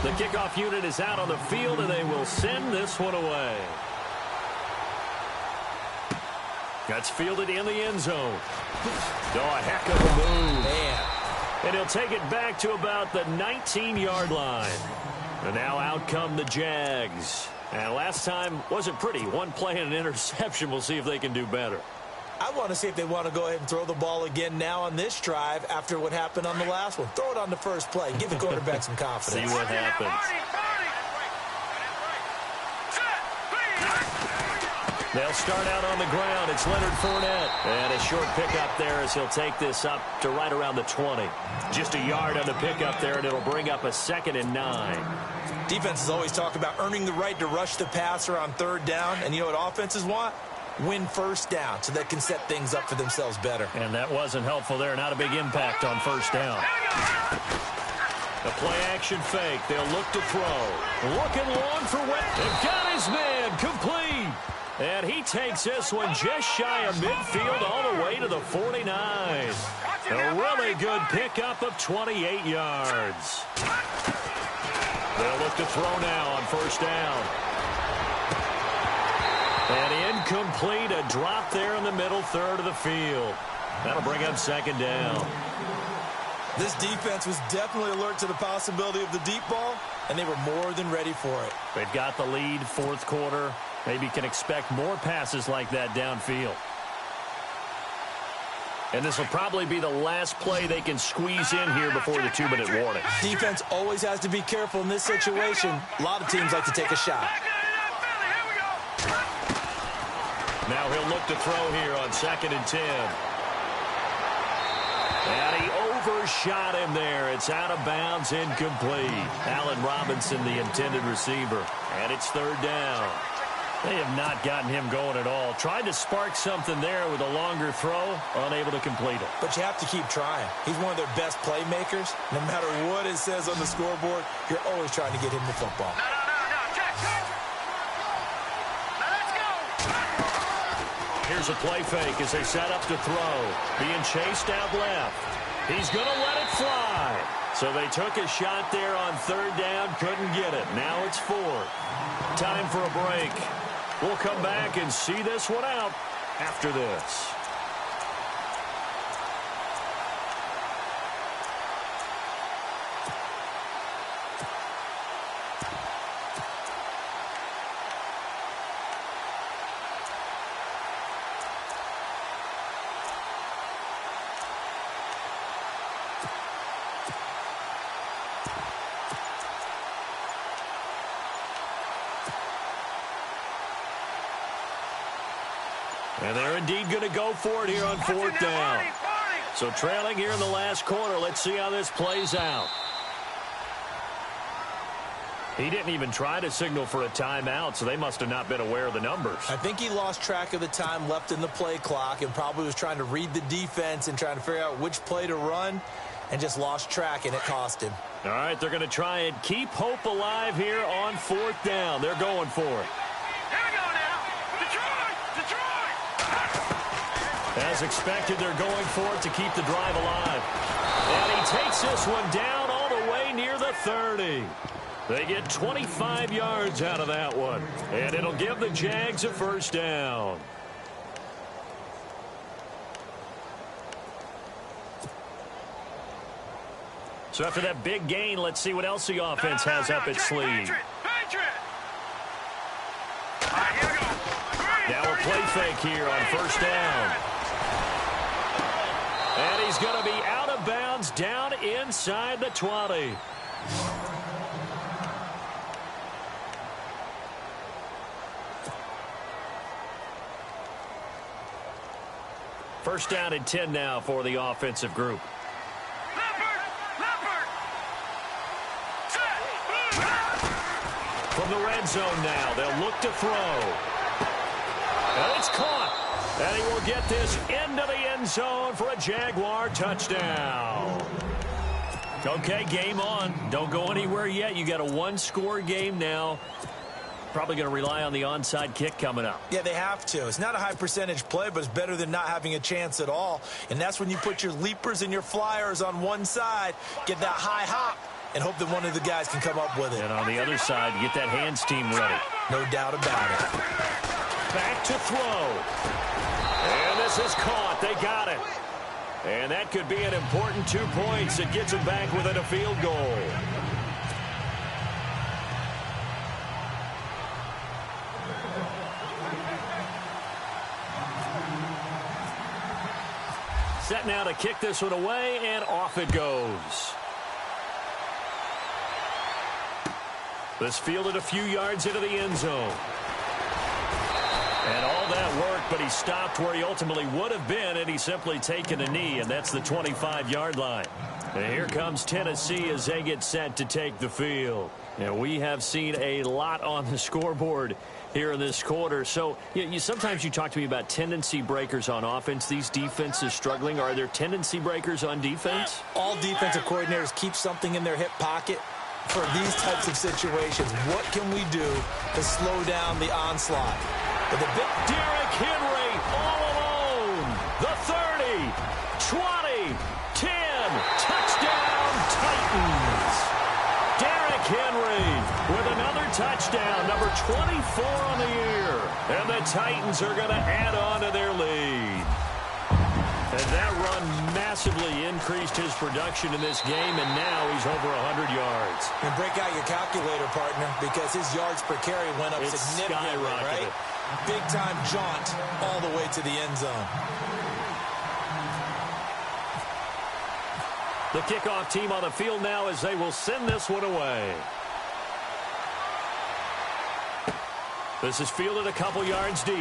C: The kickoff unit is out on the field, and they will send this one away. That's fielded in the end zone. Oh, a heck of a move.
D: Man.
C: And he'll take it back to about the 19-yard line. And now out come the Jags. And last time wasn't pretty. One play and an interception. We'll see if they can do better.
D: I want to see if they want to go ahead and throw the ball again now on this drive after what happened on the last one. Throw it on the first play. Give the quarterback some confidence.
C: See what happens. They'll start out on the ground. It's Leonard Fournette. And a short pickup there as he'll take this up to right around the 20. Just a yard on the pickup there, and it'll bring up a 2nd and 9.
D: Defenses always talk about earning the right to rush the passer on third down. And you know what offenses want? Win first down so they can set things up for themselves better.
C: And that wasn't helpful there. Not a big impact on first down. The play-action fake. They'll look to throw. Looking long for Webb. They've got his man complete. And he takes this one just shy of midfield all the way to the 49. A really good pickup of 28 yards. They'll look to throw now on first down. And incomplete, a drop there in the middle third of the field. That'll bring up 2nd down.
D: This defense was definitely alert to the possibility of the deep ball, and they were more than ready for it.
C: They've got the lead, fourth quarter. Maybe can expect more passes like that downfield. And this will probably be the last play they can squeeze in here before the 2-minute warning.
D: Defense always has to be careful in this situation. A lot of teams like to take a shot.
C: Now he'll look to throw here on 2nd and 10. And he overshot him there. It's out of bounds, incomplete. Allen Robinson, the intended receiver. And it's 3rd down. They have not gotten him going at all. Tried to spark something there with a longer throw, unable to complete it.
D: But you have to keep trying. He's one of their best playmakers. No matter what it says on the scoreboard, you're always trying to get him the football.
C: Here's a play fake as they set up to throw. Being chased out left. He's going to let it fly. So they took a shot there on 3rd down, couldn't get it. Now it's 4th. Time for a break. We'll come back and see this one out after this. And they're indeed going to go for it here on 4th down. So trailing here in the last quarter. Let's see how this plays out. He didn't even try to signal for a timeout, so they must have not been aware of the numbers.
D: I think he lost track of the time left in the play clock and probably was trying to read the defense and trying to figure out which play to run and just lost track, and it cost him.
C: All right, they're going to try and keep hope alive here on 4th down. They're going for it. As expected, they're going for it to keep the drive alive. And he takes this one down all the way near the 30. They get 25 yards out of that one. And it'll give the Jags a 1st down. So after that big gain, let's see what else the offense has up its sleeve. Now a play fake here on 1st down. And he's going to be out of bounds down inside the 20. First down and 10 now for the offensive group. From the red zone now, they'll look to throw. And it's caught. And he will get this into the end zone for a Jaguar touchdown. Okay, game on. Don't go anywhere yet. You got a one-score game now. Probably going to rely on the onside kick coming up.
D: Yeah, they have to. It's not a high percentage play, but it's better than not having a chance at all. And that's when you put your leapers and your flyers on one side, get that high hop, and hope that one of the guys can come up with it.
C: And on the other side, get that hands team ready.
D: No doubt about it.
C: Back to throw. And this is caught. They got it. And that could be an important 2 points. It gets them back within a field goal. Set now to kick this one away, and off it goes. This fielded a few yards into the end zone. And all that work, but he stopped where he ultimately would have been, and he's simply taken a knee, and that's the 25-yard line. And here comes Tennessee as they get set to take the field. And we have seen a lot on the scoreboard here in this quarter. So sometimes you talk to me about tendency breakers on offense. These defenses struggling. Are there tendency breakers on defense?
D: All defensive coordinators keep something in their hip pocket for these types of situations. What can we do to slow down the onslaught? With a big
C: Derrick Henry all alone. The 30, 20, 10. Touchdown, Titans. Derrick Henry with another touchdown, number 24 on the year. And the Titans are going to add on to their lead. And that run massively increased his production in this game, and now he's over 100 yards.
D: And break out your calculator, partner, because his yards per carry went up significantly, right? Big-time jaunt all the way to the end zone.
C: The kickoff team on the field now as they will send this one away. This is fielded a couple yards deep.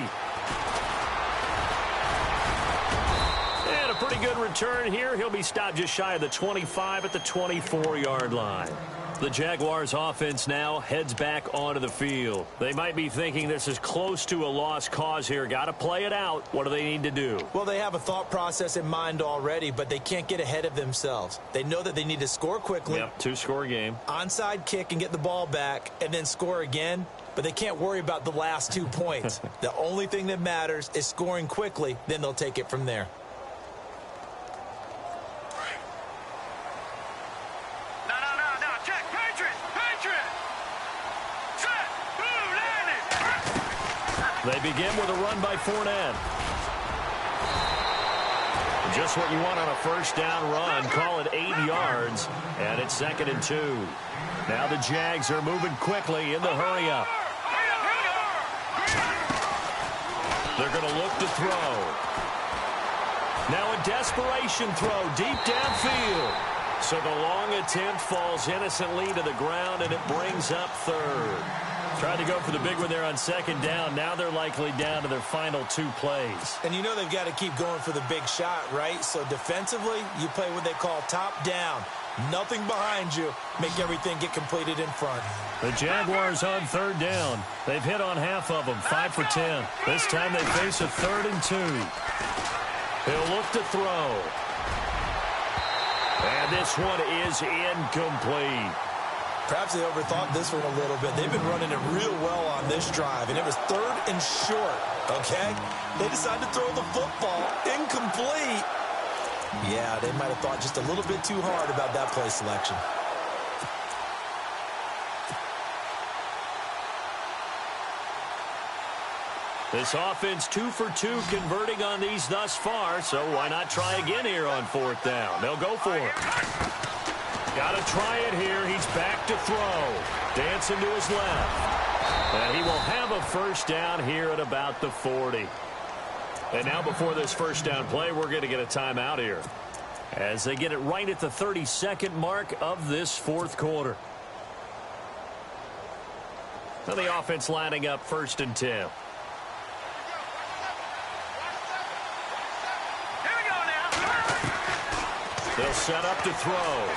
C: And a pretty good return here. He'll be stopped just shy of the 25 at the 24-yard line. The Jaguars offense now heads back onto the field. They might be thinking this is close to a lost cause here. Got to play it out. What do they need to do?
D: Well, they have a thought process in mind already, but they can't get ahead of themselves. They know that they need to score quickly.
C: Yep, two-score game.
D: Onside kick and get the ball back and then score again, but they can't worry about the last 2 points. The only thing that matters is scoring quickly, then they'll take it from there.
C: They begin with a run by Fournette. Just what you want on a first down run. Call it 8 yards, and it's 2nd and 2. Now the Jags are moving quickly in the hurry-up. They're going to look to throw. Now a desperation throw deep downfield. So the long attempt falls innocently to the ground, and it brings up 3rd. Tried to go for the big one there on 2nd down. Now they're likely down to their final 2 plays.
D: And you know they've got to keep going for the big shot, right? So defensively, you play what they call top down. Nothing behind you. Make everything get completed in front.
C: The Jaguars on 3rd down. They've hit on half of them, 5 for 10. This time they face a 3rd and 2. He'll look to throw. And this one is incomplete.
D: Perhaps they overthought this one a little bit. They've been running it real well on this drive, and it was 3rd and short, okay? They decided to throw the football. Incomplete. Yeah, they might have thought just a little bit too hard about that play selection.
C: This offense 2 for 2 converting on these thus far, so why not try again here on 4th down? They'll go for it. Got to try it here. He's back to throw. Dancing to his left. And he will have a first down here at about the 40. And now before this first down play, we're going to get a timeout here as they get it right at the 32nd mark of this 4th quarter. Now the offense lining up 1st and 10. They'll set up to throw.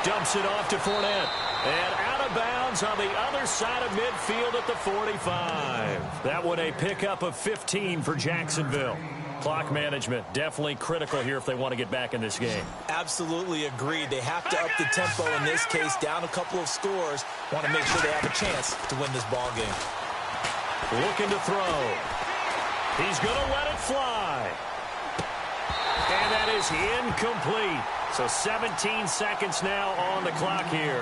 C: Dumps it off to Fournette. And out of bounds on the other side of midfield at the 45. That one a pickup of 15 for Jacksonville. Clock management definitely critical here if they want to get back in this game.
D: Absolutely agreed. They have to up the tempo in this case, down a couple of scores. Want to make sure they have a chance to win this ball game.
C: Looking to throw. He's going to let it fly. And that is incomplete. So 17 seconds now on the clock here.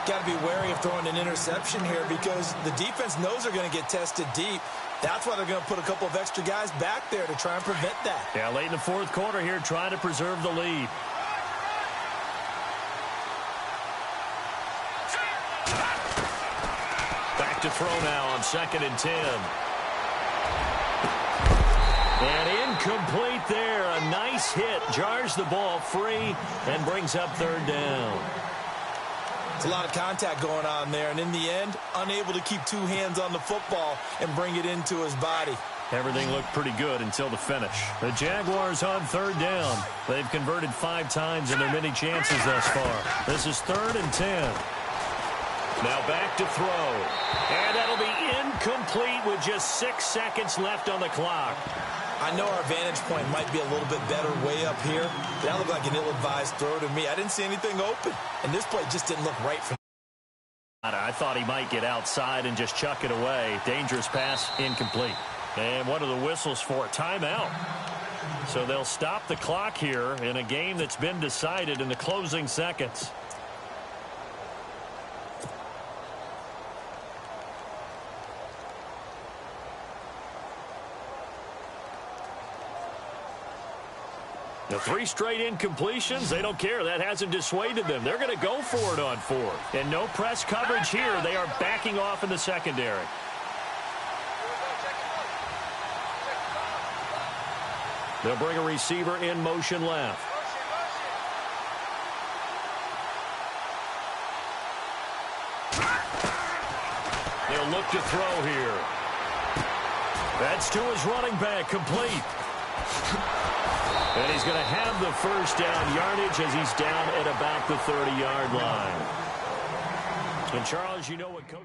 D: Got to be wary of throwing an interception here because the defense knows they're going to get tested deep. That's why they're going to put a couple of extra guys back there to try and prevent that.
C: Yeah, late in the fourth quarter here, trying to preserve the lead. Back to throw now on 2nd and 10. And incomplete there. A nice hit. Jars the ball free and brings up 3rd down.
D: It's a lot of contact going on there, and in the end, unable to keep 2 hands on the football and bring it into his body.
C: Everything looked pretty good until the finish. The Jaguars on 3rd down. They've converted 5 times in their many chances thus far. This is 3rd and 10. Now back to throw. And that'll be incomplete with just 6 seconds left on the clock.
D: I know our vantage point might be a little bit better way up here, but that looked like an ill-advised throw to me. I didn't see anything open, and this play just didn't look right for me.
C: I thought he might get outside and just chuck it away. Dangerous pass, incomplete. And what are the whistles for? Timeout. So they'll stop the clock here in a game that's been decided in the closing seconds. The 3 straight incompletions, they don't care. That hasn't dissuaded them. They're going to go for it on 4th. And no press coverage here. They are backing off in the secondary. They'll bring a receiver in motion left. They'll look to throw here. That's to his running back, complete. And he's going to have the first down yardage as he's down at about the 30-yard line. And, Charles, you know what Coach...